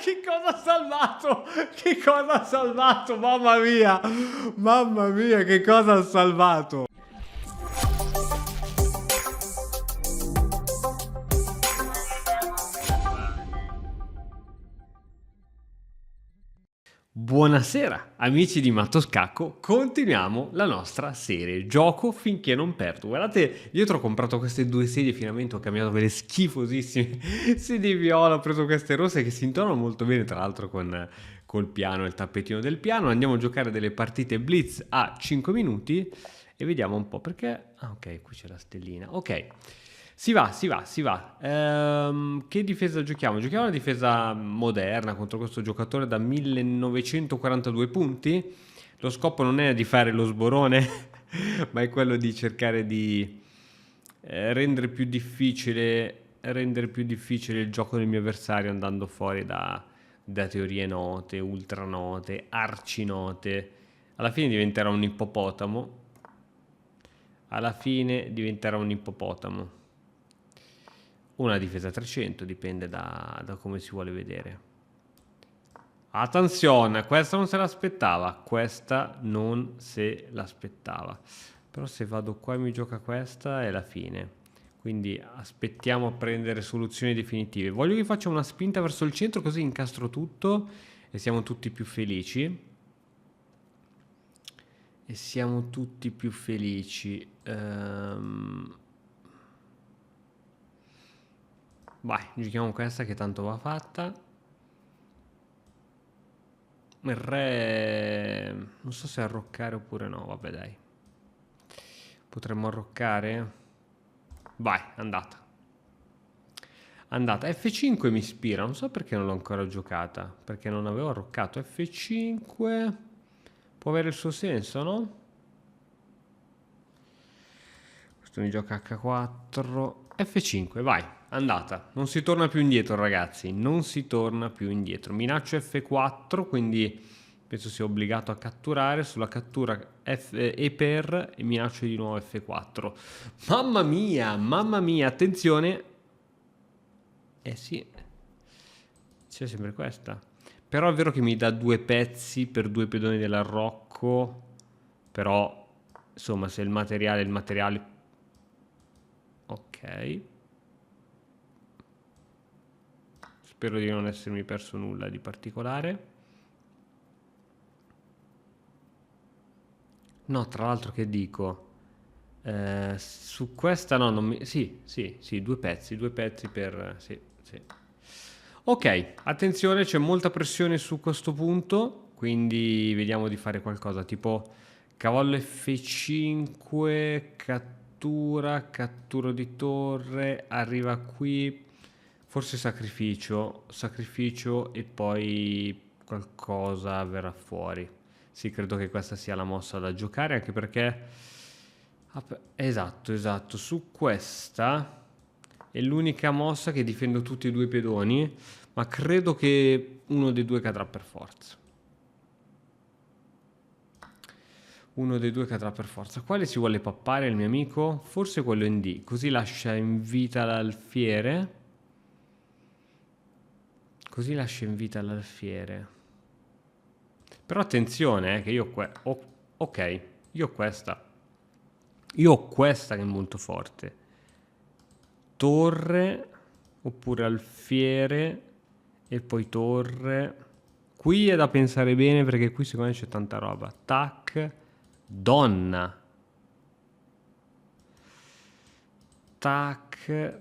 Che cosa ha salvato? Che cosa ha salvato? Mamma mia, che cosa ha salvato? Buonasera amici di Matto Scacco, continuiamo la nostra serie Gioco finché non perdo. Guardate, dietro ho comprato queste due sedie, finalmente ho cambiato quelle schifosissime sedie viola, ho preso queste rosse che si intonano molto bene, tra l'altro col piano e il tappetino del piano. Andiamo a giocare delle partite blitz a 5 minuti e vediamo un po' perché... Ah, ok, qui c'è la stellina. Ok, si va. Che difesa giochiamo? Giochiamo una difesa moderna contro questo giocatore da 1942 punti. Lo scopo non è di fare lo sborone, ma è quello di cercare di rendere più difficile il gioco del mio avversario andando fuori da teorie note, ultranote, arcinote. Alla fine diventerà un ippopotamo. Una difesa 300, dipende da come si vuole vedere. Attenzione, questa non se l'aspettava. Però se vado qua e mi gioca questa è la fine. Quindi aspettiamo a prendere soluzioni definitive. Voglio che faccia una spinta verso il centro così incastro tutto e siamo tutti più felici. Vai, giochiamo questa che tanto va fatta. Il re... non so se arroccare oppure no, vabbè dai. Potremmo arroccare? Vai, andata. F5 mi ispira, non so perché non l'ho ancora giocata. Perché non avevo arroccato. F5 può avere il suo senso, no? Questo mi gioca H4. F5, vai, andata. Non si torna più indietro, ragazzi. Non si torna più indietro. Minaccio F4, quindi penso sia obbligato a catturare. Sulla cattura e per e minaccio di nuovo F4. Mamma mia, attenzione. Eh sì, c'è sempre questa. Però è vero che mi dà due pezzi per due pedoni dell'arrocco. Però, insomma, se il materiale è il materiale... Ok. Spero di non essermi perso nulla di particolare. No, tra l'altro che dico? Su questa no, non mi... Sì, due pezzi per... Sì. Ok, attenzione, c'è molta pressione su questo punto, quindi vediamo di fare qualcosa, tipo cavallo F5, cattura di torre, arriva qui, forse sacrificio e poi qualcosa verrà fuori. Sì, credo che questa sia la mossa da giocare, anche perché... Esatto, su questa è l'unica mossa che difendo tutti e due i pedoni, ma credo che uno dei due cadrà per forza. Quale si vuole pappare il mio amico? Forse quello in D, così lascia in vita l'alfiere. Però attenzione, che io ok, io ho questa. Io ho questa che è molto forte. Torre, oppure alfiere, e poi torre. Qui è da pensare bene perché qui secondo me c'è tanta roba. Tac, donna. Tac,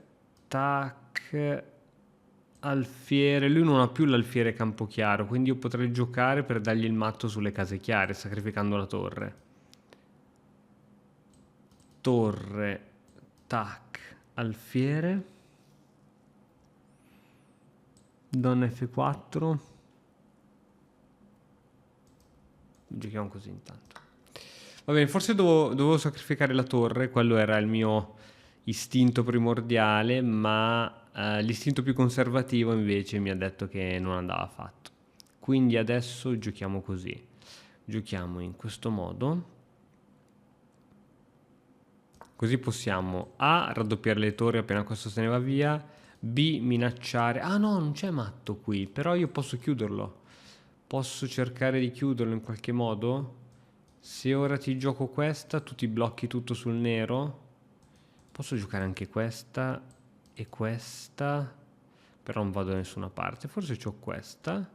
alfiere. Lui non ha più l'alfiere campo chiaro, quindi io potrei giocare per dargli il matto sulle case chiare, sacrificando la torre. Torre, tac, alfiere, donna F4, giochiamo così intanto. Va bene, forse dovevo sacrificare la torre, quello era il mio istinto primordiale, ma l'istinto più conservativo invece mi ha detto che non andava fatto. Quindi adesso giochiamo così, giochiamo in questo modo. Così possiamo A, raddoppiare le torri appena questo se ne va via, B, minacciare. Ah no, non c'è matto qui, però io posso chiuderlo. Posso cercare di chiuderlo in qualche modo? Se ora ti gioco questa, tu ti blocchi tutto sul nero. Posso giocare anche questa e questa, però non vado da nessuna parte. Forse c'ho questa.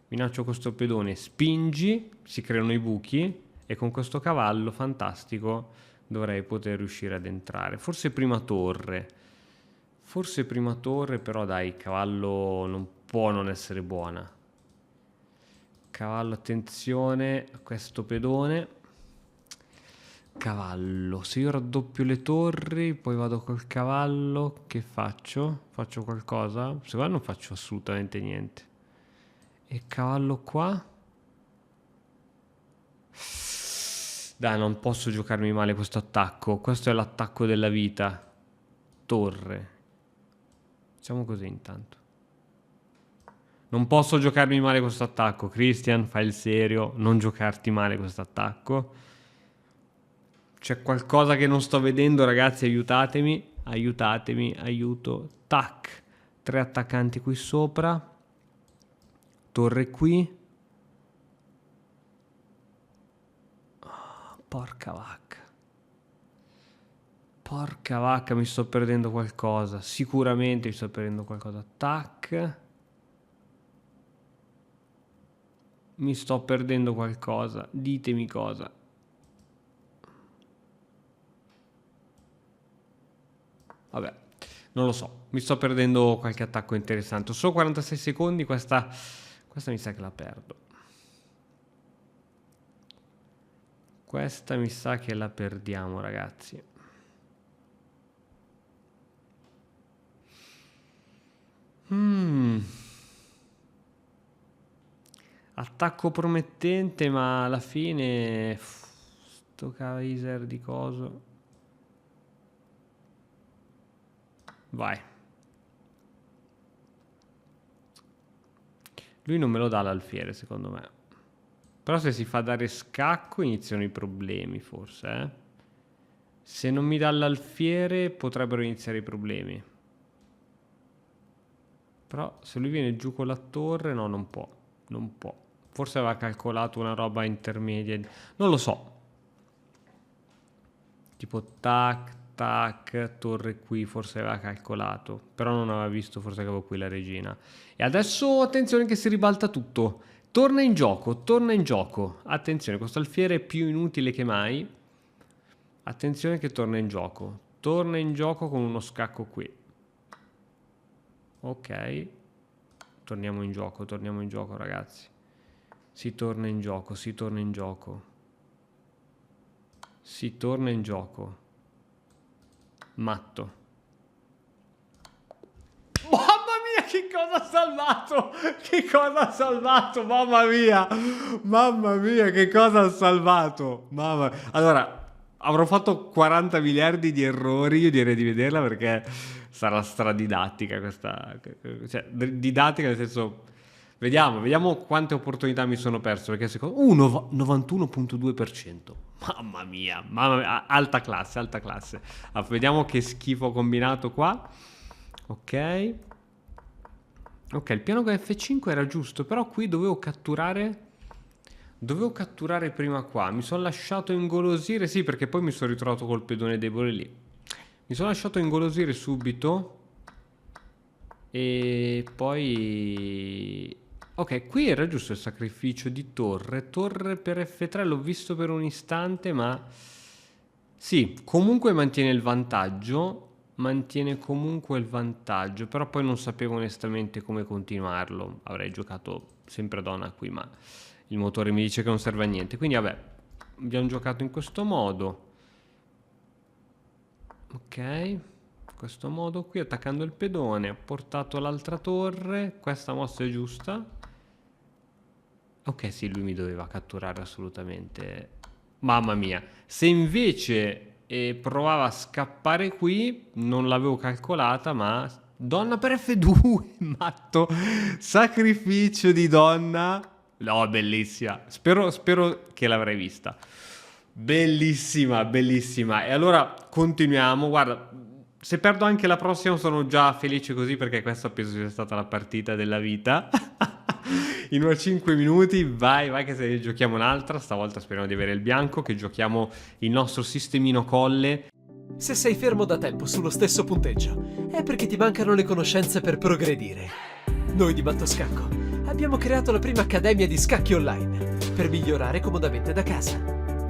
Minaccio questo pedone, spingi, si creano i buchi e con questo cavallo fantastico dovrei poter riuscire ad entrare. Forse prima torre. Forse prima torre, però dai, cavallo non può non essere buona. Cavallo, attenzione a questo pedone. Cavallo, se io raddoppio le torri, poi vado col cavallo, che faccio? Faccio qualcosa? Se va non faccio assolutamente niente. E cavallo qua? Dai, non posso giocarmi male questo attacco. Questo è l'attacco della vita. Torre. Facciamo così intanto. Non posso giocarmi male questo attacco. Christian, fai il serio. Non giocarti male questo attacco. C'è qualcosa che non sto vedendo, ragazzi. Aiutatemi. Aiutatemi. Aiuto. Tac. 3 attaccanti qui sopra. Torre qui. Porca vacca. Porca vacca, mi sto perdendo qualcosa. Sicuramente mi sto perdendo qualcosa. Tac. Mi sto perdendo qualcosa. Ditemi cosa. Vabbè, non lo so. Mi sto perdendo qualche attacco interessante. Solo 46 secondi. Questa mi sa che la perdo. Questa mi sa che la perdiamo, ragazzi. Attacco promettente, ma alla fine sto Kaiser di coso. Vai. Lui non me lo dà l'alfiere, secondo me. Però se si fa dare scacco iniziano i problemi, forse, eh? Se non mi dà l'alfiere potrebbero iniziare i problemi. Però se lui viene giù con la torre, no, non può. Non può. Forse aveva calcolato una roba intermedia. Non lo so. Tipo tac, tac, torre qui, forse aveva calcolato. Però non aveva visto, forse che avevo qui la regina. E adesso attenzione che si ribalta tutto. Torna in gioco, torna in gioco. Attenzione, questo alfiere è più inutile che mai. Attenzione che torna in gioco. Torna in gioco con uno scacco qui. Ok. Torniamo in gioco, ragazzi. Si torna in gioco, si torna in gioco. Si torna in gioco. Matto. Mamma mia, che cosa ha salvato! Che cosa ha salvato! Mamma mia! Mamma mia, che cosa ha salvato! Mamma. Allora, avrò fatto 40 miliardi di errori, io direi di vederla perché sarà stradidattica questa. Cioè, didattica nel senso. Vediamo quante opportunità mi sono perso. Perché secondo 91,2%. Mamma mia, alta classe, alta classe. Allora, vediamo che schifo ho combinato qua. Ok. Ok, il piano con F5 era giusto, però qui dovevo catturare. Dovevo catturare prima qua. Mi sono lasciato ingolosire, sì, perché poi mi sono ritrovato col pedone debole lì. Mi sono lasciato ingolosire subito. E poi. Ok, qui era giusto il sacrificio di torre. Torre per F3 l'ho visto per un istante, ma sì, comunque mantiene il vantaggio. Mantiene comunque il vantaggio, però poi non sapevo onestamente come continuarlo. Avrei giocato sempre donna qui, ma il motore mi dice che non serve a niente. Quindi vabbè, abbiamo giocato in questo modo. Ok, in questo modo qui, attaccando il pedone, ho portato l'altra torre. Questa mossa è giusta. Ok, sì, lui mi doveva catturare assolutamente. Mamma mia. Se invece provava a scappare qui, non l'avevo calcolata, ma donna per F2, matto. Sacrificio di donna. No, bellissima. Spero che l'avrai vista. Bellissima, bellissima. E allora continuiamo. Guarda, Se perdo anche la prossima sono già felice così perché questa penso sia stata la partita della vita. In una 5 minuti, vai, vai che se giochiamo un'altra, stavolta speriamo di avere il bianco, che giochiamo il nostro sistemino colle. Se sei fermo da tempo sullo stesso punteggio, è perché ti mancano le conoscenze per progredire. Noi di Mattoscacco abbiamo creato la prima accademia di scacchi online per migliorare comodamente da casa.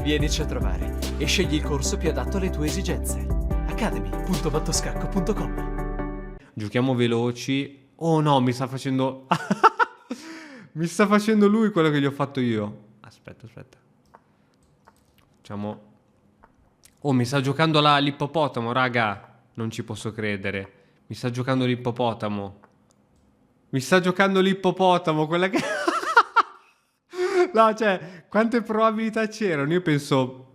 Vienici a trovare e scegli il corso più adatto alle tue esigenze. academy.mattoscacco.com. Giochiamo veloci. Oh no, mi sta facendo... mi sta facendo lui quello che gli ho fatto io. Aspetta, aspetta. Facciamo... Oh, mi sta giocando l'ippopotamo, raga. Non ci posso credere. Mi sta giocando l'ippopotamo. Mi sta giocando l'ippopotamo, quella che... No, cioè, quante probabilità c'erano? Io penso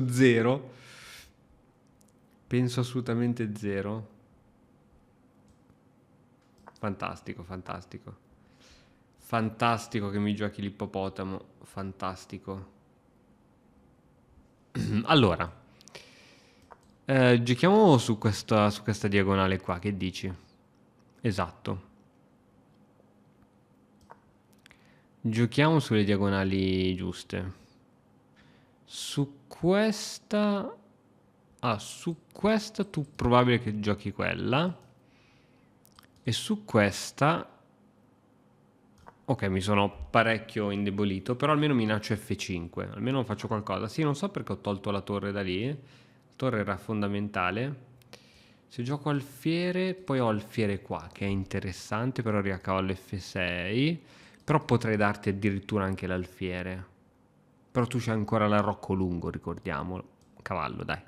zero. Penso assolutamente zero. Fantastico, fantastico. Fantastico che mi giochi l'ippopotamo. Fantastico. Allora, giochiamo su questa diagonale qua, che dici? Esatto. Giochiamo sulle diagonali giuste. Su questa... Ah, su questa tu probabile che giochi quella. E su questa... Ok, mi sono parecchio indebolito, però almeno minaccio F5. Almeno faccio qualcosa. Sì, non so perché ho tolto la torre da lì. La torre era fondamentale. Se gioco alfiere, poi ho alfiere qua, che è interessante, però ricavallo F6. Però potrei darti addirittura anche l'alfiere. Però tu c'hai ancora l'arrocco lungo, ricordiamolo. Cavallo, dai.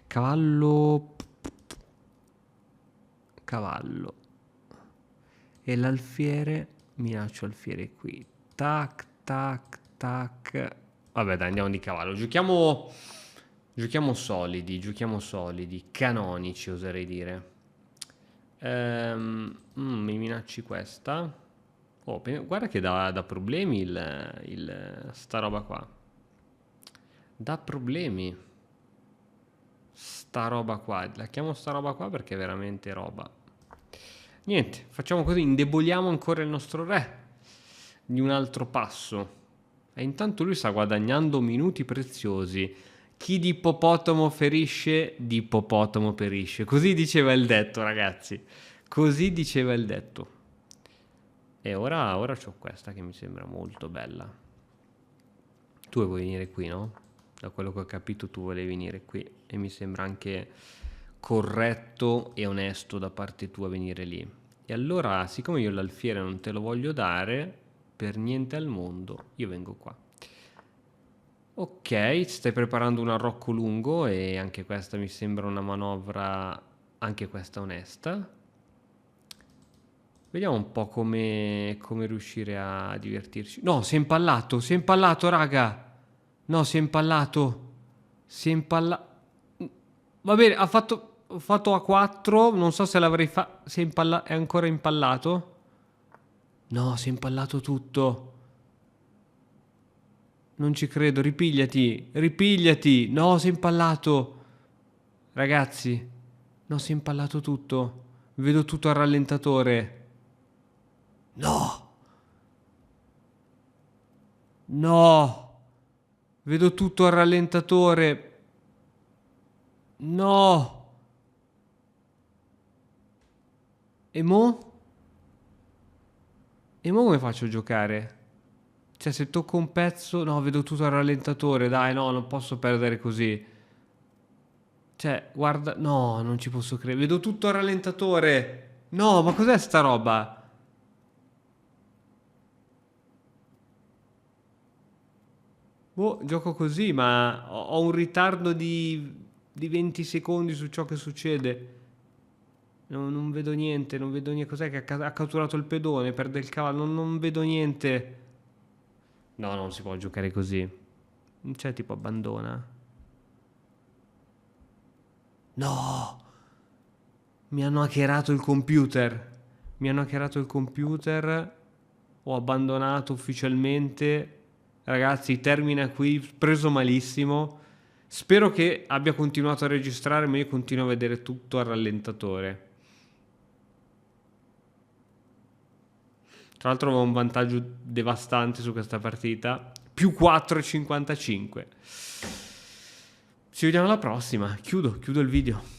Cavallo. Cavallo. E l'alfiere. Minaccio alfiere qui. Tac, tac, tac. Vabbè, dai, andiamo di cavallo. Giochiamo solidi. Canonici, oserei dire. Mi minacci questa. Oh, guarda che dà problemi sta roba qua. Dà problemi. Sta roba qua. La chiamo sta roba qua perché è veramente roba. Niente, facciamo così. Indeboliamo ancora il nostro re. Di un altro passo. E intanto lui sta guadagnando minuti preziosi. Chi di ippopotamo ferisce, di ippopotamo perisce. Così diceva il detto, ragazzi. Così diceva il detto. E ora c'ho questa che mi sembra molto bella. Tu vuoi venire qui, no? Da quello che ho capito tu volevi venire qui. E mi sembra anche corretto e onesto da parte tua venire lì. E allora, siccome io l'alfiere non te lo voglio dare, per niente al mondo, io vengo qua. Ok, stai preparando un arrocco lungo e anche questa mi sembra una manovra, anche questa onesta. Vediamo un po' come riuscire a divertirci. No, si è impallato, raga. No, si è impallato. Va bene, ho fatto A4, non so se l'avrei fatto. È ancora impallato? No, si è impallato tutto. Non ci credo, ripigliati. No, si è impallato. Ragazzi, no, si è impallato tutto. Vedo tutto al rallentatore. No, vedo tutto al rallentatore. No. E mo? E mo come faccio a giocare? Cioè, se tocco un pezzo... No, vedo tutto al rallentatore. Dai, no, non posso perdere così. Cioè, guarda... No, non ci posso credere. Vedo tutto al rallentatore. No, ma cos'è sta roba? Boh, gioco così, ma ho un ritardo di 20 secondi su ciò che succede. Non vedo niente, non vedo niente. Cos'è che ha catturato il pedone? Perde il cavallo. Non vedo niente. No, non si può giocare così. Non c'è tipo abbandona. No! Mi hanno hackerato il computer. Ho abbandonato ufficialmente. Ragazzi, termina qui. Preso malissimo. Spero che abbia continuato a registrare, ma io continuo a vedere tutto al rallentatore. Tra l'altro avevo un vantaggio devastante su questa partita, più 4,55. Ci vediamo alla prossima, chiudo il video.